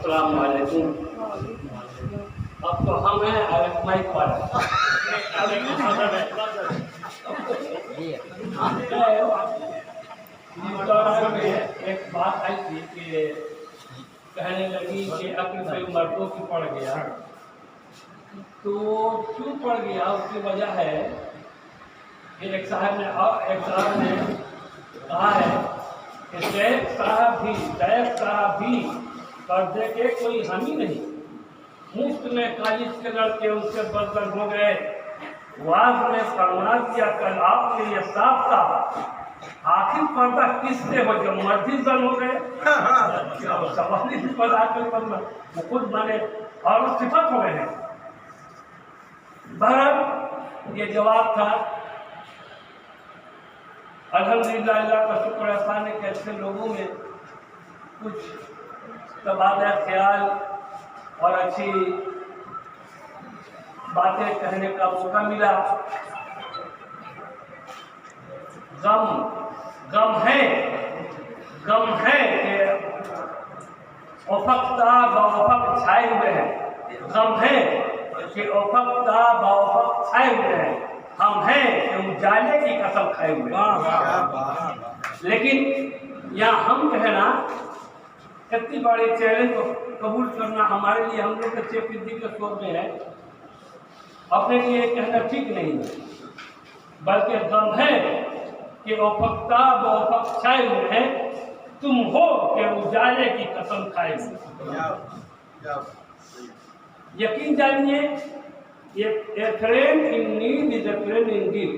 अस्सलाम वालेकुम। अब तो हम हैं माइक वाले। एक बात आई थी कि कहने लगी कि अक्ल से मर्दों की पड़ गया, तो क्यों पड़ गया उसकी वजह है कि एक साहब ने कहा है कि शेख साहब भी पर्दे के कोई हामी नहीं, मुफ्त में कॉलेज के लड़के उनसे बदतर हो गए। वाज में फरमा दिया कल आपने ये साफ था, आखिर पर्दा किससे हो जो मर्जी जन हो गए। सवाल ही पर आकर वो खुद माने और सिफत हो गए हैं। बहरहाल ये जवाब था। अल्हम्दुलिल्लाह, अल्लाह का शुक्र एहसान है कि ऐसे लोगों में कुछ तबादला ख्याल और अच्छी बातें कहने का मौका मिला। गम है कि उफक़ता बउफ़क़ छाए हुए हैं। गम है कि उफक़ता बउफ़क़ छाए हुए हैं। हम हैं कि उजाले की कसम खाए हुए। लेकिन यहाँ हम कहना इतनी बड़ी चैलेंज को कबूल करना हमारे लिए, हम लोग अच्छे फिद्दी के स्वर में है, अपने लिए कहना ठीक नहीं है। बल्कि गम है कि उफक़ता बउफ़क़ छाए हुए हैं, तुम हो कि उजाले की कसम खाए हुए। यकीन जानिए, A friend in need is a friend indeed।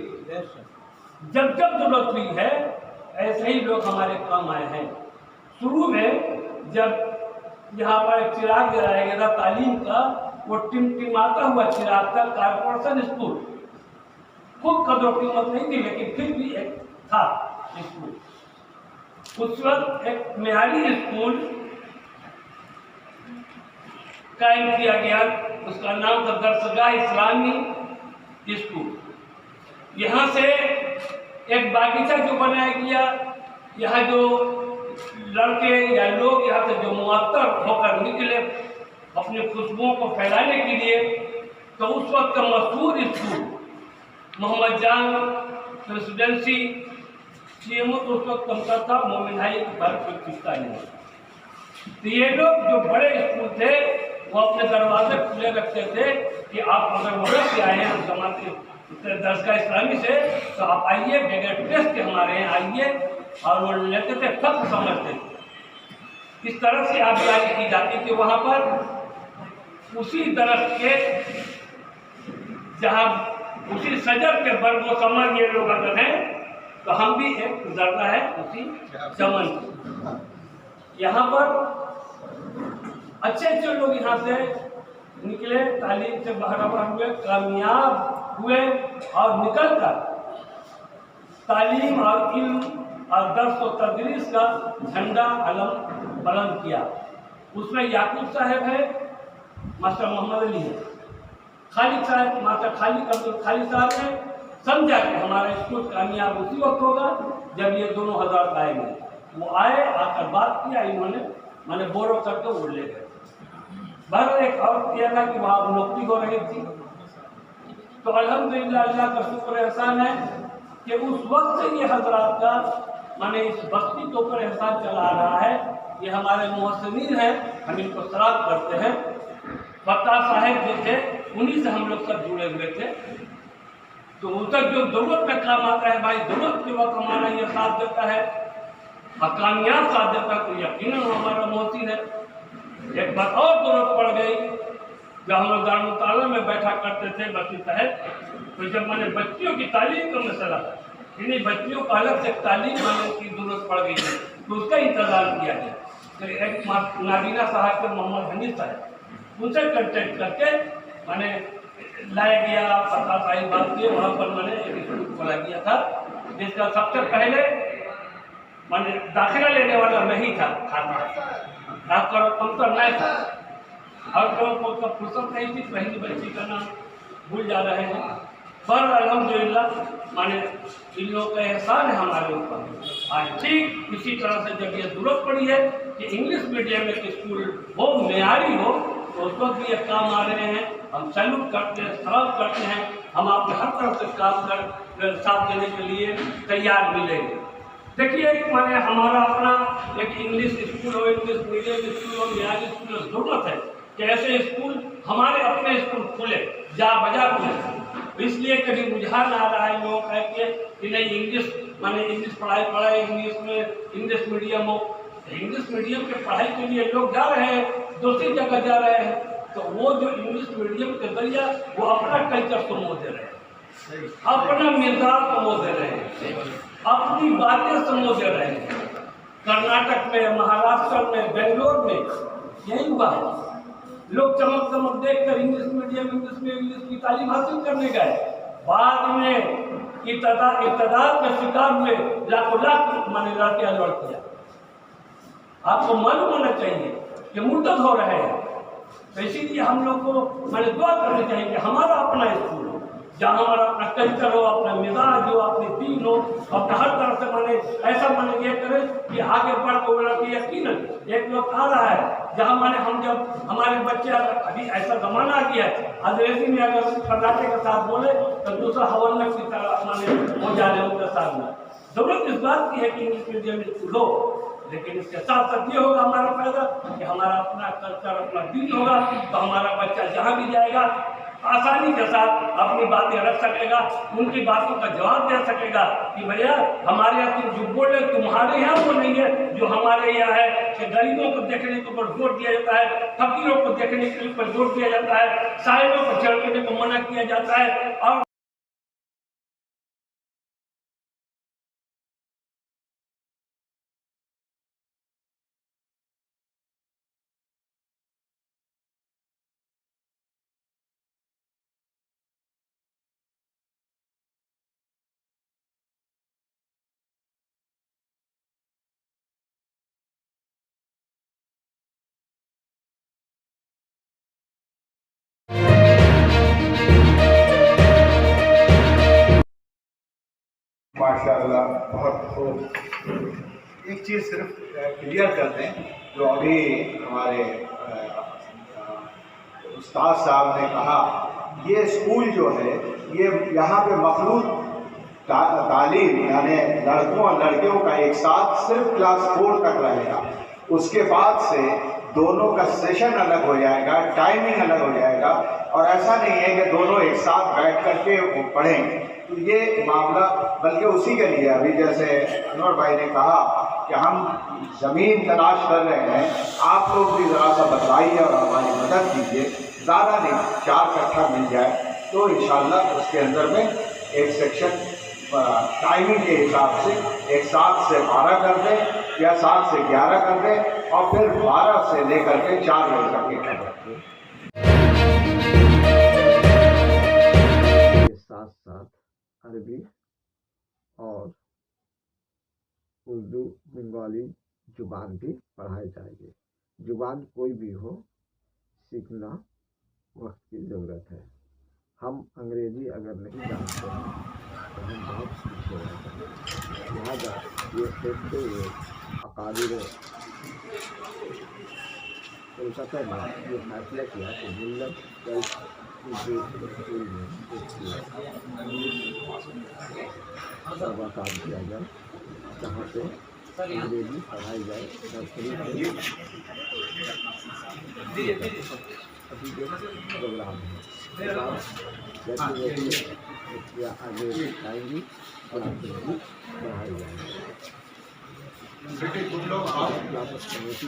जब जरूरत हुई है ऐसे ही लोग हमारे काम आए हैं। शुरू में जब यहाँ पर एक चिराग जलाया गया था तालीम का, वो टिमटिमाता हुआ चिराग था कारपोरेशन स्कूल। खूब कदर कीमत नहीं थी, लेकिन फिर भी एक था स्कूल। उस वक्त एक मेहारी स्कूल कायम किया गया, उसका नाम था दरसगाह इस्लामी स्कूल। यहाँ से एक बागीचा जो बनाया गया, यहाँ जो लड़के या लोग यहाँ से जो मुअत्तर होकर निकले अपनी खुशबुओं को फैलाने के लिए, तो उस वक्त का मशहूर स्कूल मोहम्मद जान प्रेसिडेंसी सीएमओ तो उस वक्त कमता था, मोमिन हाई की भारत पाकिस्तान में। तो ये लोग जो बड़े स्कूल थे वो अपने दरवाजे खुले रखते थे कि आप अगर वहाँ से आए हैं जमाते दरसगाह इस्लामी से, तो आप आइए बगैर टेस्ट के हमारे यहाँ आइए, और वो लेते थे, फख्र समझते थे। इस तरह से आबियारी की जाती थी वहाँ पर। उसी दरख्त के जहाँ उसी सजर के बरगो समझ ये लोग अगर हैं, तो हम भी एक गुजरना है उसी चमन। यहाँ पर अच्छे अच्छे लोग यहाँ से निकले, तालीम से बहरावर हुए, कामयाब हुए, और निकलकर तालीम और इल्म और दर्स और तदरीस का झंडा अलम बुलंद किया। उसमें याकूब साहब है, मास्टर मोहम्मद अली है, खालिद साहब मास्टर खालिद साहब है। समझा कि हमारा स्कूल कामयाब उसी वक्त होगा जब ये दोनों हजरात आएंगे। वो आए, आकर बात किया, इन्होंने मैंने बोरो करके वो ले गए। बहर एक और किया था कि वहाँ नौकरी हो रही थी। तो अल्हम्दुलिल्लाह, अल्लाह का शुक्र एहसान है कि उस वक्त से ये हजरात का माने इस बस्ती के ऊपर एहसान चला रहा है। ये हमारे मुहस्सिनीन हैं, हम इनको सलाम करते हैं। फत्ता साहब जो थे, उन्हीं से हम लोग सब जुड़े हुए थे। तो उन तक जो जरूरत में काम आता है भाई, जरूरत के वक्त हमारा ये साथ देता है और कामयाब साथ देता है, तो यकीनन हमारा मोहसिन है। एक बात और जरूरत पड़ गई, जब हम लोग दारुल ताला में बैठा करते थे बच्ची तहत, तो जब मैंने बच्चियों की तालीम का मसला था, इन्हीं बच्चियों को अलग से तालीम देने की जरूरत पड़ गई है, तो उसका इंतजाम किया गया। तो एक नाबीना साहब के मोहम्मद हनीफ साहब, उनसे कंटेक्ट करके मैंने लाया गया। फत्ता साहिब बात किए, वहाँ पर मैंने एक स्कूल खोला गया था, जिसका सबसे पहले मैंने दाखिला लेने वाला नहीं था, खाता कमतर नहीं था, और को फुर्सत नहीं थी, पहली बच्ची का नाम भूल जा रहे हैं। पर अल्हम्दुलिल्लाह माने इन लोगों का एहसान है हमारे ऊपर। आज ठीक इसी तरह से जब ये जरूरत पड़ी है कि इंग्लिश मीडियम में स्कूल हो में मयारी हो तो उस वक्त भी ये काम आ रहे हैं। हम सैल्यूट करते हैं, सलाम करते हैं। हम आपके हर तरफ से काम कर साथ देने के लिए तैयार मिलेंगे। देखिए माने हमारा अपना एक इंग्लिश स्कूल हो, इंग्लिश मीडियम स्कूल हो, मयारी स्कूल हो, जरूरत है कि ऐसे स्कूल हमारे अपने स्कूल खुले, जा बजा खुले। इसलिए कभी रुझान आ रहा है लोग कह के कि नहीं इंग्लिश माने इंग्लिश पढ़ाई इंग्लिश में इंग्लिश मीडियम हो। इंग्लिश मीडियम के पढ़ाई के लिए लोग जा रहे हैं, दूसरी जगह जा रहे हैं, तो वो जो इंग्लिश मीडियम के जरिए वो अपना कल्चर समझ दे रहे हैं, अपना मिजाज समझ दे रहे हैं, अपनी बातें समझ दे रहे हैं। कर्नाटक में, महाराष्ट्र में, बेंगलोर में यही हुआ है। लोग चमक देख कर इंग्लिश मीडियम इंग्लिश की तालीम हासिल करने गए, बाद में इत्तेदाद में शिकार हुए लाखों लाख माने लड़कियां लड़कियां। आपको मालूम होना चाहिए कि मुर्तद हो रहे हैं। तो इसीलिए हम लोग को मैंने दुआ करनी चाहिए कि हमारा अपना स्कूल हो, जहाँ हमारा अपना कल्चर हो, अपना मिजाज हो, अपनी दीन हो, अपना हर तरह से माने ऐसा माने ये करें कि आगे बढ़ के यकीनन एक लोग आ रहा है जहाँ माने हम जब हमारे बच्चे अभी ऐसा जमाना आ गया है, अंग्रेजी में अगर कर्नाटक के साथ बोले तो दूसरा हवलक की तरह माने हो जा रहे उनके साथ में। जरूरत इस बात की है कि इंग्लिश मीडियम स्कूल हो, लेकिन इसके साथ साथ ये होगा हमारा फायदा कि हमारा अपना कल्चर अपना दीन होगा, तो हमारा बच्चा जहाँ भी जाएगा आसानी के साथ अपनी बातें रख सकेगा, उनकी बातों का जवाब दे सकेगा कि भैया हमारे यहाँ तुम जो बोले तुम्हारे यहाँ वो नहीं है जो हमारे यहाँ है। कि गरीबों को देखने के ऊपर जोर दिया जाता है, फकीरों को देखने के ऊपर जोर दिया जाता है, साहिबों को चढ़ने को मना किया जाता है। और माशाल्लाह बहुत खूब। एक चीज़ सिर्फ क्लियर कर दें, जो अभी हमारे उस्ताद साहब ने कहा, ये स्कूल जो है ये यहाँ पे मखलूत तालीम यानी लड़कों और लड़कियों का एक साथ सिर्फ क्लास 4 तक रहेगा। उसके बाद से दोनों का सेशन अलग हो जाएगा, टाइमिंग अलग हो जाएगा, और ऐसा नहीं है कि दोनों एक साथ बैठ करके वो पढ़ें। तो ये मामला बल्कि उसी के लिए अभी जैसे अनवर भाई ने कहा कि हम ज़मीन तलाश कर रहे हैं, आप लोग भी ज़रा सा बताइए और हमारी मदद कीजिए। ज़्यादा नहीं 4 कट्ठा मिल जाए तो इंशाल्लाह उसके अंदर में एक सेक्शन टाइमिंग के हिसाब से एक 7 से 12 कर दें या 7 से 11 कर दें, और फिर 12 से लेकर के 4 बजे तक के कर दें। साथ साथ अरबी और उर्दू बंगाली जुबान भी पढ़ाई जाएगी। जुबान कोई भी हो, सीखना वक्त की ज़रूरत है। हम अंग्रेज़ी अगर नहीं जानते हैं तो हम बहुत पीछे रहते हैं। लिहाजा ये सोचते हुए अकाबिर कोलकाता ने ये फैसला किया कि मुल्लक उर्दू स्कूल में काम किया जाए, जहाँ पे अंग्रेजी पढ़ाई जाए। नर्सरी अभी जो प्रोग्राम है जैसे आगे आएंगी और अंग्रेजी पढ़ाई जाएगी। क्लास कमेटी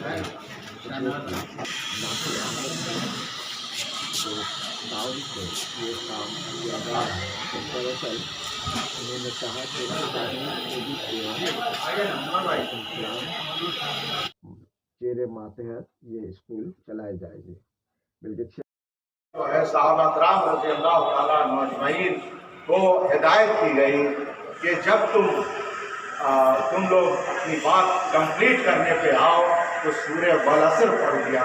तो टाउन से ये काम किया जा रहा है। तो दरअसल उन्होंने कहा कि चेरे मातहत ये स्कूल चलाई जाएगी। बिल्कुल जो है साहबा कराम रज़ी अल्लाह तआला अन्हुम अजमईन को हिदायत की गई कि जब तुम लोग अपनी बात कंप्लीट करने पे आओ तो सूरह वल असर पढ़ लिया।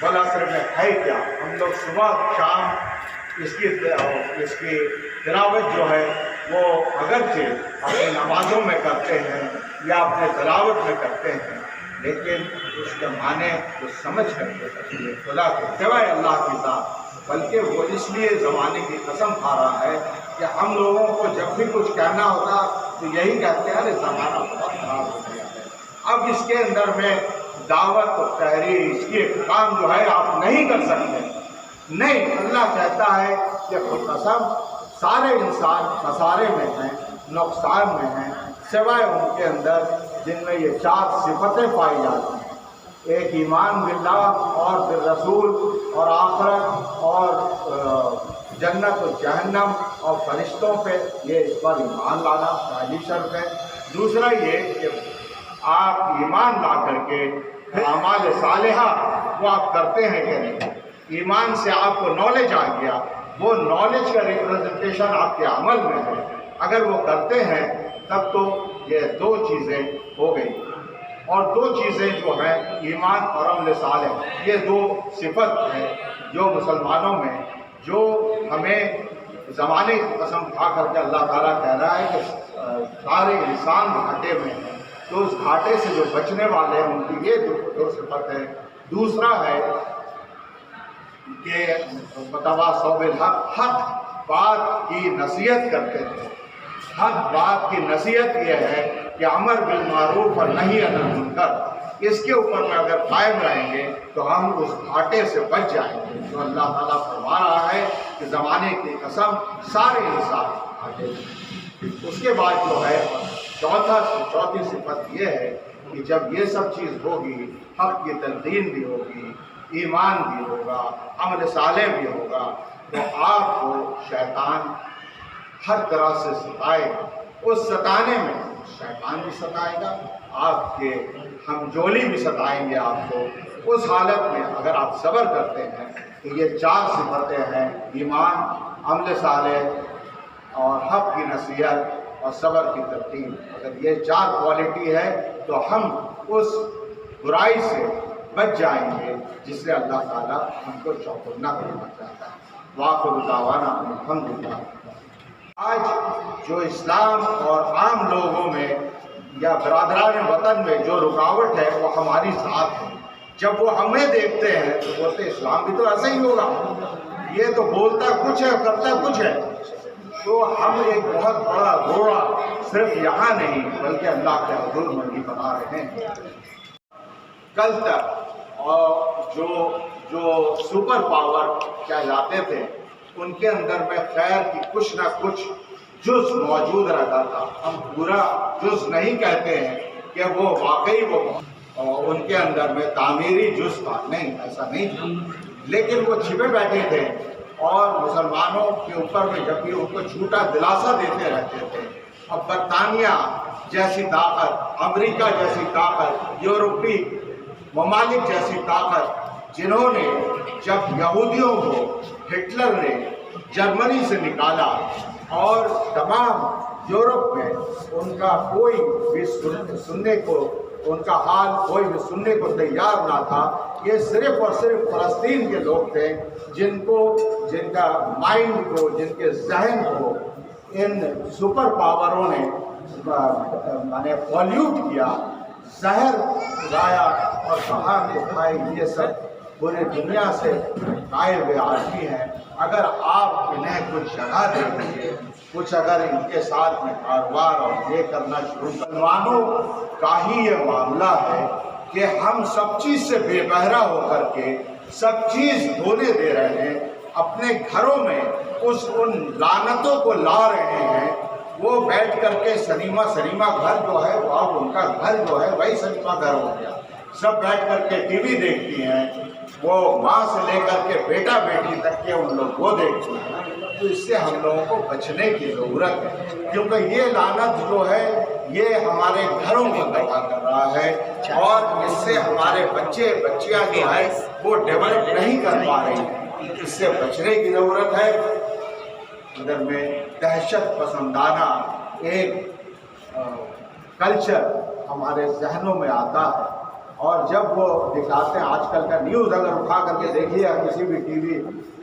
वल असर में है क्या, हम लोग सुबह शाम इसकी तिलावत जो है वो अगरचे अपनी नमाज़ों में करते हैं या अपने तिलावत में करते हैं, लेकिन उसके माने वो समझ करके रखिए खुदा के सिवाय अल्लाह के साथ, बल्कि वो इसलिए ज़माने की कसम खा रहा है कि हम लोगों को जब भी कुछ कहना होता तो यही कहते हैं अरे ज़माना बहुत ख़राब हो गया है, अब इसके अंदर में दावत तहरीर इसके काम जो है आप नहीं कर सकते। नहीं, अल्लाह कहता है कि कसम सारे इंसान खसारे में हैं, नुकसान में हैं, सिवाय उनके अंदर जिनमें ये 4 सिफतें पाई जाती हैं, एक ईमान बिल्लाह और फिर रसूल और आखिरत और जन्नत और जहन्नम और फरिश्तों पे, ये इस पर ईमान लाना पहली शर्त है। दूसरा ये कि आप ईमान ला करके अमाल सालिहा वो आप करते हैं कि नहीं। ईमान से आपको नॉलेज आ गया, वो नॉलेज का रिप्रेजेंटेशन आपके अमल में है, अगर वो करते हैं तब तो ये 2 चीज़ें हो गई। और 2 चीज़ें जो हैं ईमान और अमल सालिह, ये 2 सिफत हैं जो मुसलमानों में, जो हमें ज़माने की कसम खा करके अल्लाह ताला कह रहा है कि सारे इंसान घाटे में हैं, तो उस घाटे से जो बचने वाले हैं उनकी ये 2 सिफत है। दूसरा है कि मतवासौ बिल हक, हक बात की नसीहत करते थे। हक बात की नसीहत यह है कि अमर बिल मारूफ और नहीं अनिल मुनकर, इसके ऊपर में अगर कायम रहेंगे तो हम उस घाटे से बच जाएंगे। तो अल्लाह ताला फरमा रहा है कि ज़माने की कसम सारे इंसान घाटे में। उसके बाद जो है चौथी सिफत यह है कि जब ये सब चीज़ होगी, हक की तलकीन भी होगी, ईमान भी होगा, अमल साले भी होगा, तो आपको शैतान हर तरह से सताएगा। उस सताने में शैतान भी सताएगा, आपके हमजोली भी सताएंगे आपको। उस हालत में अगर आप सब्र करते हैं तो ये 4 सिफतें हैं, ईमान, अमल साले और हक की नसीहत और सब्र की तरतीब, अगर ये 4 क्वालिटी है तो हम उस बुराई से बच जाएंगे जिससे अल्लाह ताला हमको चौकुन्ना करना चाहता है। वाक़िअ दावाना अल्हम्दुलिल्लाह। आज जो इस्लाम और आम लोगों में या बरादरान वतन में जो रुकावट है वो हमारी ज़ात है। जब वो हमें देखते हैं तो बोलते इस्लाम भी तो ऐसा ही होगा, ये तो बोलता कुछ है करता कुछ है। तो हम एक बहुत बड़ा रोड़ा सिर्फ यहाँ नहीं बल्कि अल्लाह के हुजूर में भी बना रहे हैं। कल तक और जो सुपर पावर कहलाते थे उनके अंदर में खैर की कुछ ना कुछ जुज़ मौजूद रहता था। हम पूरा जुज़ नहीं कहते हैं कि वो वाकई वो और उनके अंदर में तामीरी जुज़ था, नहीं, ऐसा नहीं था, लेकिन वो छिपे बैठे थे और मुसलमानों के ऊपर में जब भी उनको झूठा दिलासा देते रहते थे। अब बरतानिया जैसी ताकत, अमेरिका जैसी ताकत, यूरोपी ममालिक जैसी ताकत, जिन्होंने जब यहूदियों को हिटलर ने जर्मनी से निकाला और तमाम यूरोप में उनका कोई भी सुनने को, उनका हाल कोई भी सुनने को तैयार ना था। ये सिर्फ और सिर्फ फ़लस्तीन के लोग थे जिनका माइंड को, जिनके जहन को इन सुपर पावरों ने माने पॉल्यूट किया, जहर उड़ाया और कहा कि भाई ये सब पूरी दुनिया से आए हुए आदमी हैं, अगर आप इन्हें कुछ जगह देंगे, कुछ अगर इनके साथ में कारोबार और ये करना शुरू। मुसलमानों का ही ये मामला है कि हम सब चीज़ से बेबहरा होकर के सब चीज़ धोने दे रहे हैं, अपने घरों में उन लानतों को ला रहे हैं। वो बैठ करके सनीमा घर जो है वो अब उनका घर जो है वही सनीमा घर हो गया। सब बैठ करके टीवी देखती हैं, वो माँ से लेकर के बेटा बेटी तक के उन लोग वो देखते हैं। तो इससे हम लोगों को बचने की ज़रूरत है, क्योंकि ये लानत जो है ये हमारे घरों को तबाह कर रहा है और इससे हमारे बच्चियाँ जो है वो डेवलप नहीं कर पा रही हैं। इससे बचने की ज़रूरत है। अंदर में दहशत पसंदाना एक कल्चर हमारे जहनों में आता है और जब वो दिखाते हैं आजकल का न्यूज़ अगर उठा करके देखिए किसी भी टीवी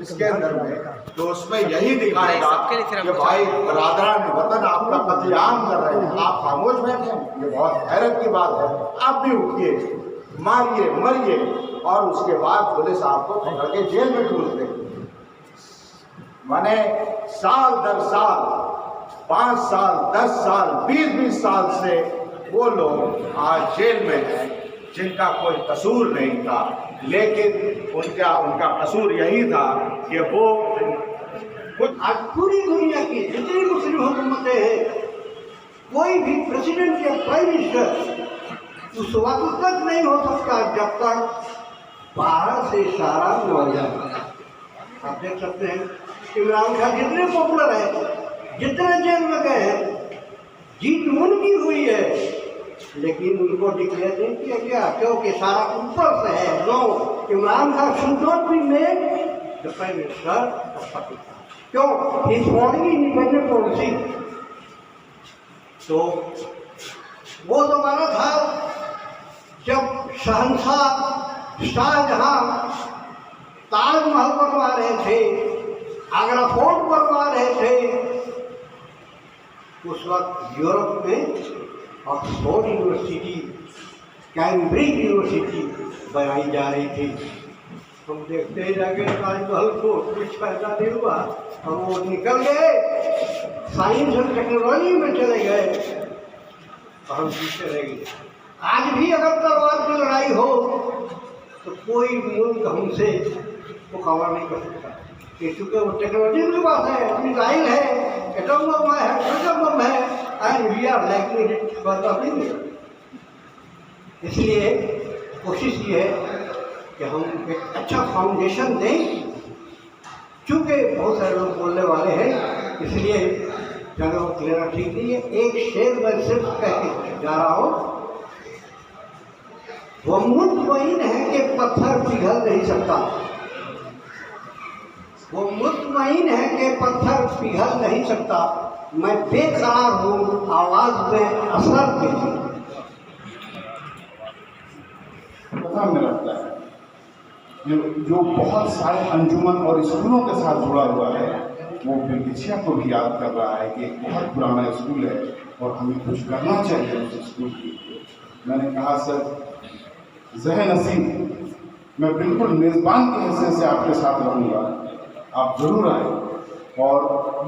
इसके अंदर में, तो उसमें यही दिखाएगा कि भाई बरादरान वतन आपका कत्लेआम कर रहे हैं, आप खामोश बैठे हैं। ये बहुत हैरत की बात है। आप भी उठिए, मारिए मरिए, और उसके बाद पुलिस आपको पकड़ के जेल में ठूस दे। माने साल दर साल, 5 साल 10 साल 20-20 साल से वो लोग आज जेल में हैं जिनका कोई कसूर नहीं था, लेकिन उनका कसूर यही था कि वो आज पूरी दुनिया की जितनी मुस्लिम हुकूमतें हैं, कोई भी प्रेसिडेंट या प्राइम मिनिस्टर उस वक्त तक नहीं हो सकता जब तक बाहर से इशारा न हो जाए। आप देख सकते हैं इमरान खान जितने पॉपुलर है, जितने जेल में गए हैं, जीत उनकी हुई है, लेकिन उनको डिक्लेयर नहीं किया गया क्योंकि सारा ऊपर से है। No, Imran Khan should not be made the prime minister of Pakistan. क्यों? He is following independent policy. तो वो जमाना था जब शहंशाह शाहजहां ताजमहल बनवा रहे थे, आगरा फोर्ट बनवा रहे थे। उस वक्त यूरोप में ऑक्सफोर्ड यूनिवर्सिटी, कैम्ब्रिज यूनिवर्सिटी बनाई जा रही थी। हम देखते ही जाके ताजमहल को कुछ फायदा नहीं हुआ, और वो निकल गए, साइंस और टेक्नोलॉजी में चले गए, और हम पीछे रह गए। आज भी अगर तलवार की लड़ाई हो तो कोई मुल्क हमसे मुकाबला नहीं कर सकता, क्योंकि वो टेक्नोलॉजी के पास है, मिसाइल है, एटम बम है, हाइड्रोजन बम है, and we are lacking it for nothing. इसलिए कोशिश ये है कि हम एक अच्छा फाउंडेशन दें। चूँकि बहुत सारे लोग बोलने वाले हैं, इसलिए ज़्यादा वक्त लेना ठीक नहीं है। एक शेर मैं सिर्फ कह के जा रहा हूँ, वो मुतमईन है कि पत्थर पिघल नहीं सकता, वो मुतमईन है कि पत्थर पिघल नहीं सकता। मैं बेकरार हूँ आवाज़ में असर के लिए। पता में लगता है जो बहुत सारे अंजुमन और स्कूलों के साथ जुड़ा हुआ है, वो बेगेछिया को भी याद कर रहा है कि एक बहुत पुराना स्कूल है और हमें कुछ करना चाहिए उस स्कूल के लिए। मैंने कहा सर ज़हन नसीब, मैं बिल्कुल मेज़बान की हैसियत से आपके साथ रहूँगा, आप ज़रूर आए। और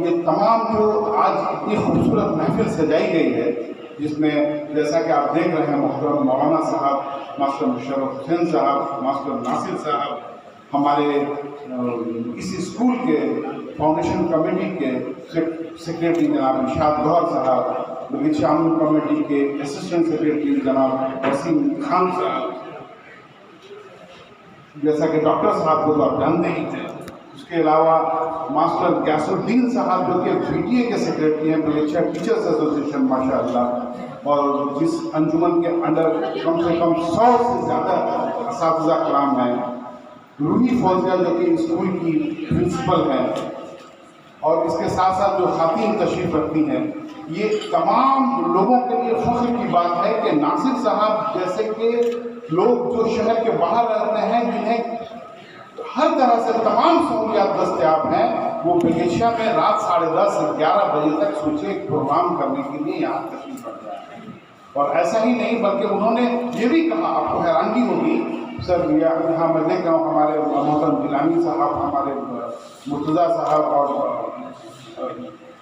ये तमाम जो आज इतनी खूबसूरत महफिल सजाई गई है, जिसमें जैसा कि आप देख रहे हैं मोहतरम मौलाना साहब, मास्टर मुशर्रफ हुसैन साहब, मास्टर नासिर साहब, हमारे इस स्कूल के फाउंडेशन कमेटी के सेक्रेटरी जनाब निशात गौहर साहब, बगीचा अमन कमेटी के असिस्टेंट सेक्रेटरी जनाब वसीम खान साहब, जैसा कि डॉक्टर साहब को तो आप जानते ही थे। उसके अलावा मास्टर गैसुद्दीन साहब जो कि PTA के सेक्रेटरी हैं, बगीचा टीचर्स एसोसिएशन माशाअल्लाह, और जिस अंजुमन के अंडर कम से कम 100 से ज़्यादा असातिज़ा कराम हैं। रूही फौजिया जो कि स्कूल की प्रिंसिपल हैं, और इसके साथ साथ जो खातीन तशरीफ़ रखती हैं। ये तमाम लोगों के लिए फ़ख्र की बात है कि नासिर साहब जैसे कि लोग जो शहर के बाहर रहते हैं, जिन्हें हर तरह से तमाम सहूलियात दस्तयाब हैं, वो बेगेशिया में रात 10:30 से 11 बजे तक सोचे एक प्रोग्राम करने के लिए यहाँ तशरीफ रख रहे हैं। और ऐसा ही नहीं बल्कि उन्होंने ये भी कहा, आपको हैरानगी होगी सर, यहाँ मैं देख रहा हूँ हमारे मोहतरम गिलानी साहब, हमारे मुर्तज़ा साहब, और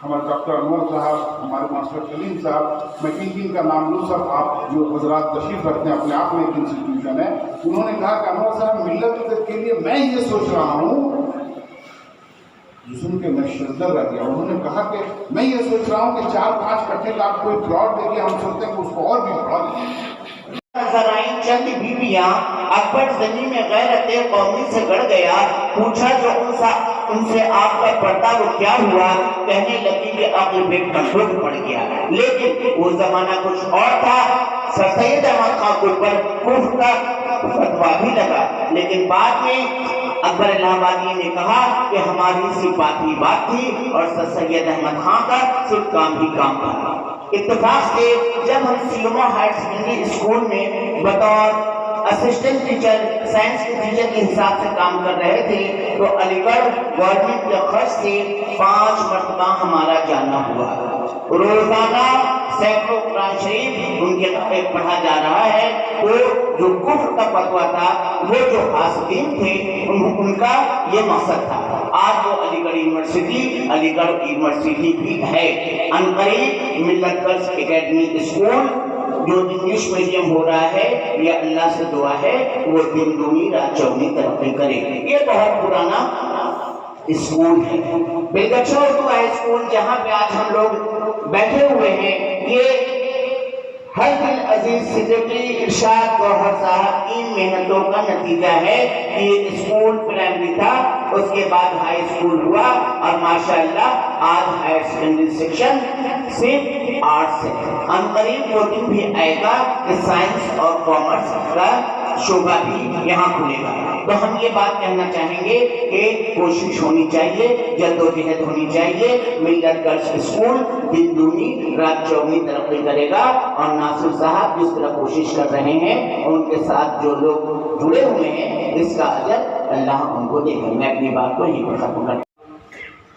हमारे डॉक्टर अनवर साहब, हमारे मास्टर कलीम साहब, मैं किन का नाम लूँ सर, आप जो हजरात तशरीफ रखते हैं, अपने आप में एक इंस्टीट्यूशन है। उन्होंने कहा कि अनवर साहब मिल्लत के लिए मैं ये सोच रहा हूँ, जो सुन के मैं शर्दर रह गया। उन्होंने कहा कि मैं ये सोच रहा हूँ कि 4-5 कट्ठे का आप कोई प्लॉट देखिए, हम सोचते हैं कि उसको और भी बढ़ा दें। चंद बीबियां अकबर जनी में गैरते कौमी से गड़ गया, पूछा जो उनसे आपका पर्दा वो क्या हुआ, कहने लगी कि अक्ल पे कंट्रोल पड़ गया। लेकिन वो जमाना कुछ और था, सर सैयद अहमद खान के ऊपर कुफ्र का फतवा भी लगा, लेकिन बाद में अकबर इलाहाबादी ने कहा कि हमारी सिर्फ बात ही बात थी और सर सैयद अहमद खान का सिर्फ काम ही काम था। इत्तेफाक से जब हम सिलोमा हायर सेकेंडरी स्कूल में बतौर असिस्टेंट टीचर साइंस के टीचर के हिसाब से काम कर रहे थे, तो अलीगढ़ गवर्नमेंट के खर्च से 5 मरतबा हमारा जाना हुआ। रोजाना सैकड़ों कुरान शरीफ उनके पढ़ा जा रहा है। तो जो कुफ्र का फतवा था, वो जो हासिल थे, उनका ये मकसद था। आज वो अलीगढ़ यूनिवर्सिटी भी है। अनकरीब मिल्लत गर्ल्स एकेडमी स्कूल जो इंग्लिश मीडियम हो रहा है, ये अल्लाह से दुआ है वो दिन दूनी रात चौगुनी तरक्की करे। ये बहुत पुराना स्कूल है, बेलगच्छा उर्दू हाई स्कूल, जहाँ पे आज हम लोग बैठे हुए हैं। ये हर दिल अजीज सिद्दीकी इरशाद गौहर साहब की मेहनतों का नतीजा है कि ये स्कूल प्राइमरी था, उसके बाद हाई स्कूल हुआ और माशाअल्लाह आज हायर सेकेंडरी सेक्शन सिर्फ आर्ट्स है। अनकरीब वो दिन भी आएगा कि साइंस और कॉमर्स का शोभा भी यहाँ खुलेगा। तो हम ये बात कहना चाहेंगे कि कोशिश होनी चाहिए, जद्दोजहद होनी चाहिए। मिल्लत गर्ल्स स्कूल दिन दूनी रात चौगुनी तरक्की करेगा और नासिर साहब जिस तरह कोशिश कर रहे हैं और उनके साथ जो लोग जुड़े हुए हैं, इसका अजर अल्लाह उनको देगा। मैं अपनी बात को यहीं पर खत्म करता हूं।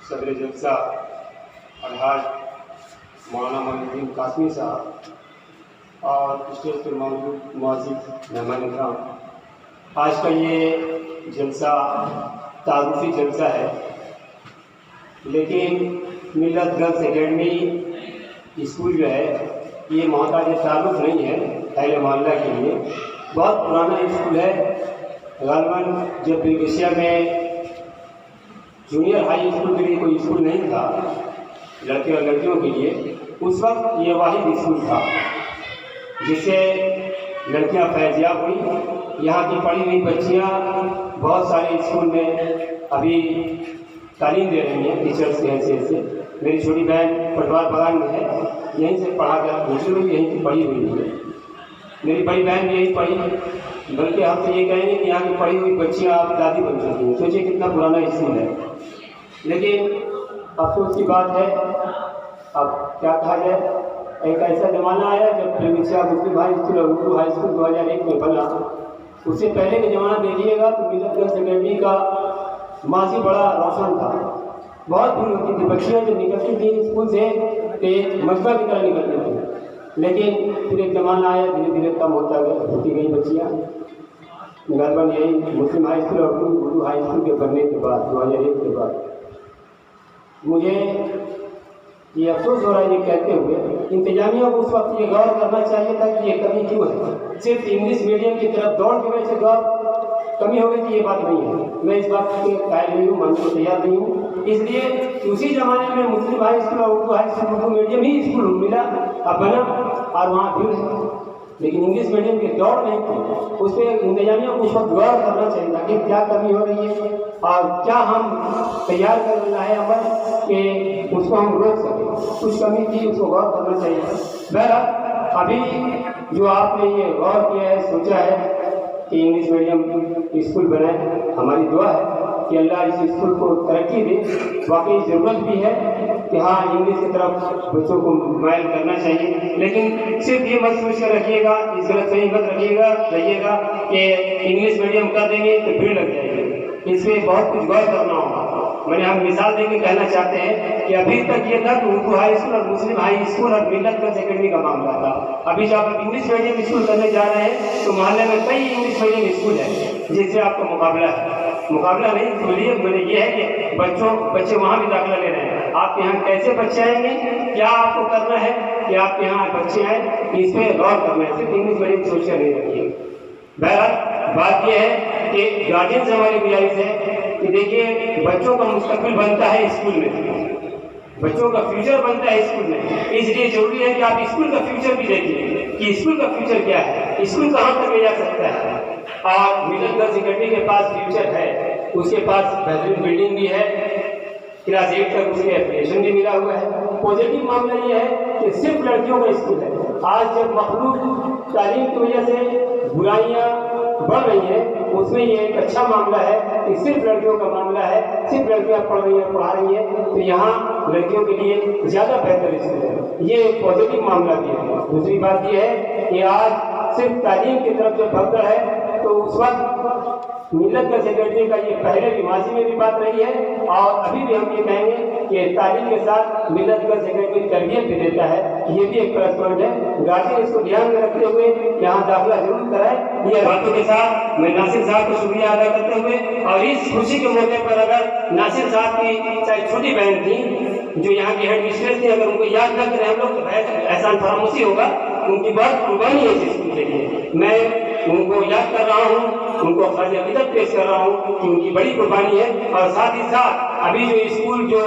सदर जलसा अलहाज मौलाना मोइनुद्दीन कासमी साहब और स्टेज पर मौजूद मौजूद मेहमान इकराम, आज का ये जलसा तारुफी जलसा है, लेकिन मिल्लत गर्ल्स एकेडमी स्कूल जो है ये मोहताज तारुफ नहीं है अहले मोहल्ला के लिए। बहुत पुराना स्कूल है। गालबन जब बेलगछिया में जूनियर हाई स्कूल के लिए कोई स्कूल नहीं था लड़के और लड़कियों के लिए, उस वक्त ये वाहिद स्कूल था जिससे लड़कियां फैजियाब हुई। यहाँ की पढ़ी हुई बच्चियाँ बहुत सारे स्कूल में अभी तालीम दे रही हैं टीचर्स की हैसियत से। मेरी छोटी बहन पटवार बगान में है, यहीं से पढ़ा कर गुजरी हुई, यहीं की पढ़ी हुई है। मेरी बड़ी बहन भी यहीं पढ़ी, बल्कि हम तो ये कहेंगे कि यहाँ की पढ़ी हुई बच्चियाँ अब दादी बन चुकी हैं। सोचिए कितना पुराना स्कूल है। लेकिन अफसोस की बात है, अब क्या कहा जाए, एक ऐसा ज़माना आया जब बेलगछिया मुस्लिम हाई स्कूल और उर्दू हाई स्कूल 2001 में बना। उससे पहले का ज़माना देखिएगा तो मिल्लत गर्ल्स एकेडमी का माजी बड़ा रोशन था। बहुत भीड़ होती थी, बच्चियाँ जब निकलती थी स्कूल से तो मजबा की तरह निकलती थी। लेकिन फिर एक ज़माना आया, धीरे धीरे कम होती गई बच्चियाँ। गालबन यही मुस्लिम हाई स्कूल और उर्दू हाई स्कूल के बनने के बाद 2001 के बाद मुझे ये अफसोस हो रहा है ये कहते हुए, इंतजामिया को उस वक्त ये गौर करना चाहिए था कि ये कमी क्यों है। सिर्फ इंग्लिश मीडियम की तरफ दौड़ की वजह से गौर कमी हो गई थी, ये बात नहीं है। मैं इस बात के कायल नहीं हूँ, मानने को तैयार नहीं हूँ। इसलिए उसी ज़माने में मुस्लिम हाई स्कूल और Urdu high school Urdu medium ही स्कूल मिला अब बना और वहाँ भीड़ है, लेकिन इंग्लिश मीडियम की दौड़ नहीं थी। उस पर इंतजामिया को उस वक्त गौर करना चाहिए था कि क्या कमी हो रही है और क्या हम तैयार कर रहे हैं अमल कि उसको हम रोक सकें। कुछ कमी थी, उसको गौर करना चाहिए। बहरहाल अभी जो आपने ये गौर किया है, सोचा है कि इंग्लिश मीडियम स्कूल बनाए, हमारी दुआ है कि अल्लाह इस स्कूल को तरक्की दे। वाकई ज़रूरत भी है कि हाँ इंग्लिश की तरफ बच्चों को माइल करना चाहिए, लेकिन सिर्फ ये मत सोच कर रखिएगा, इस गलत सही मत रहिएगा कि इंग्लिश मीडियम कर देंगे तो भीड़ लग जाएगी। इसमें बहुत कुछ गौर करना होगा। मैंने हम मिसाल देके कहना चाहते हैं कि अभी तक ये था कि उर्दू हाई स्कूल और मुस्लिम हाई स्कूल और मिल्लत गर्ल्स एकेडमी का मामला था। अभी जब आप इंग्लिश मीडियम स्कूल करने जा रहे हैं तो मोहल्ले में कई इंग्लिश मीडियम स्कूल है जिससे आपका मुकाबला नहीं बोलिए, मैंने ये है कि बच्चे वहाँ भी दाखिला ले रहे हैं। आपके यहाँ कैसे बच्चे आएंगे, क्या आपको करना है कि आपके यहाँ बच्चे आए, इस पर गौर करना है। सिर्फ इंग्लिश मीडियम सोच कर नहीं रखिए। बहरहाल बात यह है कि गार्जियन से हमारी गुजारिश है कि देखिए बच्चों का मुस्तकबिल बनता है स्कूल में, बच्चों का फ्यूचर बनता है स्कूल में। इसलिए जरूरी है कि आप स्कूल का फ्यूचर भी देखिए कि स्कूल का फ्यूचर क्या है, स्कूल कहाँ तक ले जा सकता है। और मिल्लत गर्ल्स एकेडमी के पास फ्यूचर है, उसके पास बेहतरीन बिल्डिंग भी है, क्लास 8 तक उसके एप्लीकेशन भी मिला हुआ है। पॉजिटिव मामला ये है कि सिर्फ लड़कियों का स्कूल है। आज जब मखलूक तालीम की वजह से बुराइयाँ बढ़ रही हैं, उसमें ये एक अच्छा मामला है कि सिर्फ लड़कियों का मामला है, सिर्फ लड़कियाँ पढ़ रही हैं, पढ़ा रही हैं, तो यहाँ लड़कियों के लिए ज़्यादा बेहतर स्कूल है। ये एक पॉजिटिव मामला भी है। दूसरी बात ये है कि आज सिर्फ तालीम की तरफ जो भगदड़ है, तो उस वक्त मिल्लत गर्ल्स एकेडमी का ये पहले भी माजी में भी बात रही है और अभी भी हम ये कहेंगे कि तालीम के साथ मिल्लत गर्ल्स एकेडमी तरबियत भी देता है। ये भी एक प्लस पॉइंट है। गार्जियन इसको ध्यान में रखते हुए यहाँ दाखिला जरूर कराए। ये बातों के साथ मैं नासिर साहब को शुक्रिया अदा करते हुए, और इस खुशी के मौके पर अगर नासिर साहब की चाहे छोटी बहन थी जो यहाँ की हेड मिस्ट्रेस थी, अगर उनको याद न करें हम लोग तो एहसान फरामोशी होगा। उनकी बहुत कुर्बानी है इस स्कूल के लिए। मैं उनको याद कर रहा हूँ, उनको खर्ज अकीदत पेश कर रहा हूँ कि उनकी बड़ी कुर्बानी है। और साथ ही साथ अभी जो स्कूल जो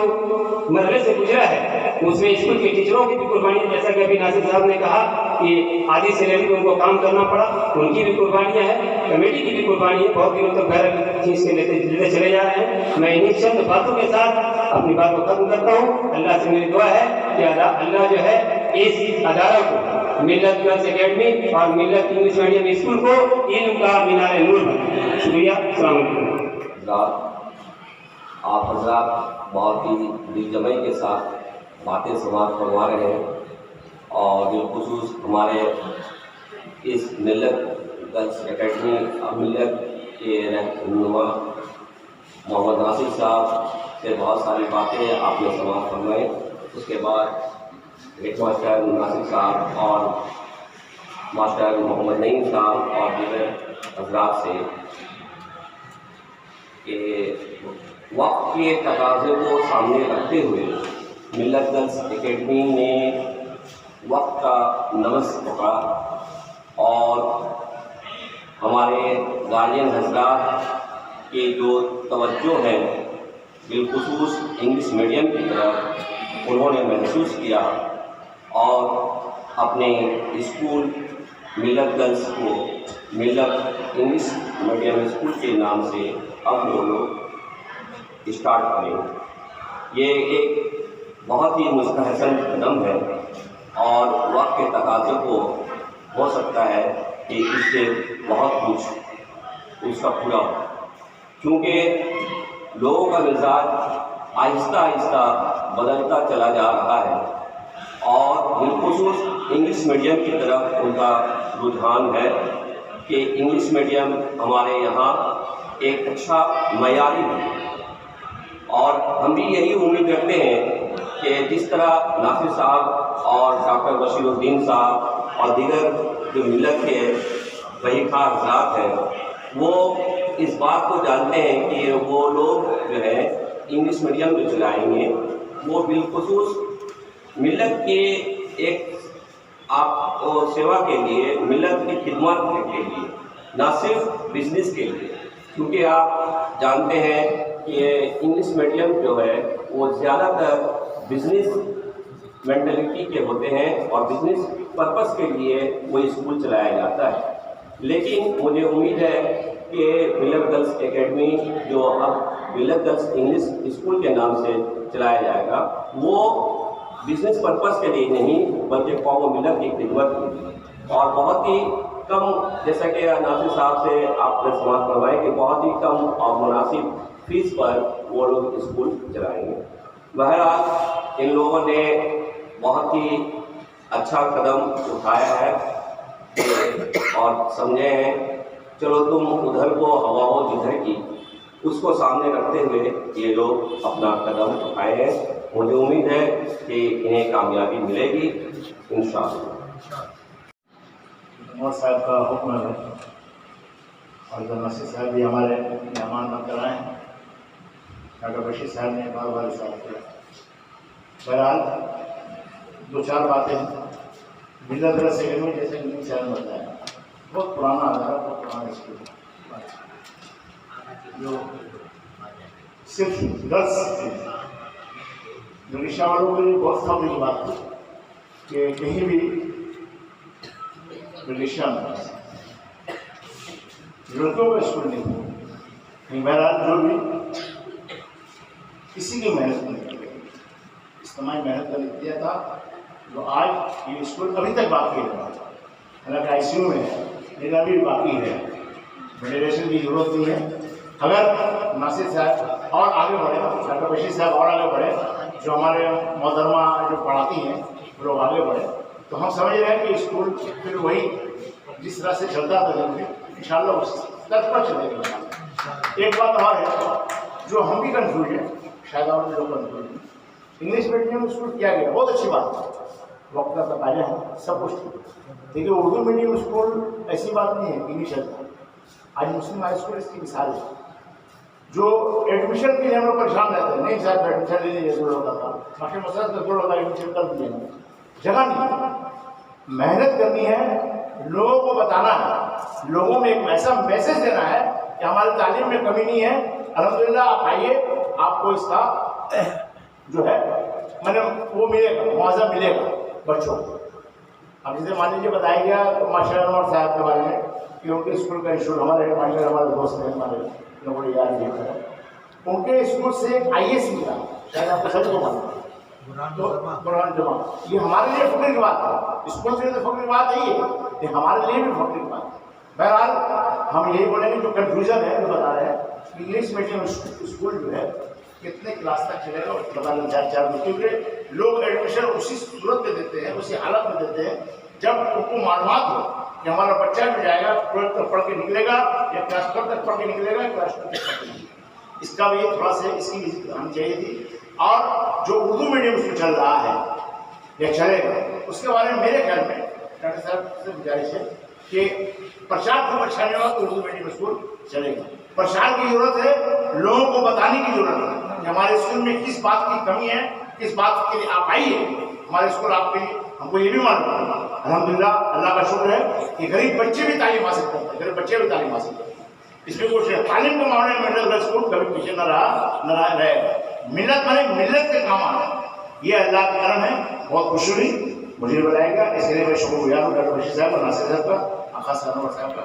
मरहले से गुजरा है उसमें स्कूल के टीचरों की भी कुर्बानी है। जैसा कि अभी नासिर साहब ने कहा कि आधी सैलरी में उनको काम करना पड़ा, उनकी भी कुर्बानियाँ हैं, कमेटी की भी कुर्बानी है। बहुत दिनों तक घर खींच के लेते चले जा रहे हैं। मैं इन्हीं चंद बातों के साथ अपनी बात को खत्म करता हूँ। अल्लाह से मेरी दुआ है कि अल्लाह जो है इस अदारा को, मिल्लत गर्ल्स एकेडमी और मिल्लत इंग्लिश मीडियम स्कूल को इल्म का मीनार नूर बनाए। शुक्रिया। अस्सलाम वालेकुम। आप हज़रात बहुत ही दिलजमाई के साथ बातें समाप्त करवा रहे हैं और बिलखुसूस हमारे इस मिल्लत गर्ल्स एकेडमी और मिल्लत के रहनुमा मोहम्मद नासिर साहब से बहुत सारी बातें आपने समाप्त करवाई। उसके बाद हेड मास्टर नासिर साहब और मास्टर मोहम्मद नईम साहब और दीगर हज़रात से कि वक्त के तकाज़े को सामने रखते हुए मिल्लत गर्ल्स एकेडमी ने वक्त का नमस पकड़ा और हमारे गार्जियन हज़रात की जो तवज्जो है बिलखुसूस इंग्लिश मीडियम की तरफ उन्होंने महसूस किया और अपने स्कूल मिल्लत गर्ल्स को मिल्लत इंग्लिश मीडियम स्कूल के नाम से अब वो लोग स्टार्ट करेंगे। ये एक बहुत ही मुस्तहसन कदम है और वक्त के तकाज़े को हो सकता है कि इससे बहुत कुछ उसका पूरा हो, क्योंकि लोगों का मिजाज आहिस्ता आहिस्ता बदलता चला जा रहा है और बिलखुसूस इंग्लिश मीडियम की तरफ उनका रुझान है कि इंग्लिश मीडियम हमारे यहाँ एक अच्छा मयारी है। और हम भी यही उम्मीद रखते हैं कि जिस तरह नासिर साहब और डॉक्टर बशीरुद्दीन साहब और दीगर जो मिल्लत के वही खास हज़रात हैं वो इस बात को जानते हैं कि वो लोग जो है इंग्लिश मीडियम जो चलाएंगे वो बिलखुसूस मिल्लत के एक आप सेवा के लिए, मिल्लत की खिदमत के लिए, ना सिर्फ बिजनेस के लिए। क्योंकि आप जानते हैं कि इंग्लिश मीडियम जो है वो ज़्यादातर बिजनेस मेंटलिटी के होते हैं और बिजनेस पर्पस के लिए वो स्कूल चलाया जाता है। लेकिन मुझे उम्मीद है कि मिल्लत गर्ल्स एकेडमी जो अब मिल्लत गर्ल्स इंग्लिश स्कूल के नाम से चलाया जाएगा वो बिजनेस पर्पस के लिए नहीं बल्कि कौम व मिल्लत की खिदमत के लिए। और बहुत ही कम, जैसा कि नासिर साहब से आपने समाप्त करवाए कि बहुत ही कम और मुनासिब फीस पर वो लोग स्कूल चलाएंगे। बहरहाल इन लोगों ने बहुत ही अच्छा कदम उठाया है और समझे हैं चलो तुम उधर को हवा हो जिधर की, उसको सामने रखते हुए ये लोग अपना कदम उठाए हैं। मुझे उम्मीद है कि इन्हें कामयाबी मिलेगी इंशाअल्लाह। उमर साहब का हुक्म है और जो नासिर साहब भी हमारे मेहमान बनकर आए हैं, डॉक्टर बशीर साहब ने बार बार इशारा किया। बहरहाल दो चार बातें मिल्लत गर्ल्स एकेडमी जैसे न्यूज चैनल बताया बहुत पुराना आधार, बहुत पुराना स्कूल जो सिर्फ गर्ल्स रिक्शा वालों के लिए बहुत सामने की बात थी कि कहीं भी रिक्शा में लड़कों का स्कूल नहीं था। लेकिन बहरहाल जो भी किसी की मेहनत नहीं की, इज्तिमाई मेहनत का नतीजा था जो आज ये स्कूल अभी तक बाकी है। हालांकि ICU में है लेकिन अभी भी बाकी है, वेंटिलेशन की जरूरत नहीं है। अगर नासिर साहब और आगे बढ़े, डॉक्टर बशीर साहब और आगे बढ़े, जो हमारे मोहतरमा जो पढ़ाती हैं वो लोग आगे बढ़े, तो हम समझ रहे हैं कि स्कूल फिर वही जिस तरह से चलता था इंशाल्लाह उस तर्ज पर चलेगा। एक बात और है जो हम भी कंफ्यूज हैं, शायद और लोग कंफ्यूज हैं, इंग्लिश मीडियम स्कूल किया गया, बहुत अच्छी बात है, वक्त का पहले है, सब कुछ ठीक। देखिए उर्दू मीडियम स्कूल ऐसी बात नहीं है कि नहीं चलता। आज मुस्लिम हाई स्कूल इसकी मिसाल है। जो एडमिशन के लिए हम लोग परेशान रहते हैं, नहीं साहब एडमिशन ले लीजिए, जोड़ होता था मास्टर मसरत का जोड़ होता है, एडमिशन कर दिए, जगह नहीं, मेहनत करनी है, लोगों को बताना है, लोगों में एक ऐसा मैसेज देना है कि हमारी तालीम में कमी नहीं है, अल्हम्दुलिल्लाह आप आइए, आपको इसका जो है मैंने वो मिलेगा, मुआवजा मिलेगा बच्चों को। अब जैसे मान लीजिए बताया गया मास्टर अनवर साहब के बारे में कि उनके स्कूल का इंस्टीट्यूट, हमारे मास्टर हमारे दोस्त हैं, हमारे लोगों याद नहीं है, उनके स्कूल से एक IAS मिला, शायद आपको सभी को मालूम, तो कुरान जमा, ये हमारे लिए फख्र की बात है, स्कूल से तो फख्र की बात नहीं है, ये हमारे लिए भी फख्र की बात है। बहरहाल हम यही बोलेंगे, जो कन्फ्यूजन है जो बता रहे हैं, इंग्लिश मीडियम स्कूल जो है कितने क्लास तक चलेगा और पता नहीं 4 क्योंकि लोग एडमिशन उसी सूरत में देते हैं, उसी हालत में देते हैं जब उनको मालूमात हो कि हमारा बच्चा जो जाएगा 12th तक पढ़ के निकलेगा या क्लास 4 तक पढ़ के निकलेगा या क्लास 2 तक पढ़ के निकलेगा। इसका भी थोड़ा सा इसकी विजिट आनी चाहिए थी। और जो उर्दू मीडियम स्कूल चल रहा है या चलेगा, उसके बारे में मेरे ख्याल में डॉक्टर साहब से गुजारिश है कि प्रचार खूब अच्छा नहीं होगा तो उर्दू मीडियम स्कूल चलेगा। प्रचार की जरूरत है, लोगों को बताने की जरूरत है कि हमारे स्कूल में किस बात की कमी है, किस बात के लिए आप आइए हमारे स्कूल, आपके लिए हमको ये भी मालूम है अल्हम्दुलिल्लाह, अल्लाह का शुक्र है कि गरीब बच्चे भी तालीम हासिल करते हैं, गरीब बच्चे भी तालीम हासिल करते हैं। इसमें कुछ है, तालीम के मामले में मिडिल स्कूल कभी पीछे न रहेगा। मिल्लत बने मिल्लत के काम आना, ये अल्लाह का करम है। बहुत खुशी हुई, मुझे बताएगा, इसके लिए मैं शुक्रगुजार हूँ डॉक्टर बशीर साहब और नासिर साहब का, खास अनवर साहब का।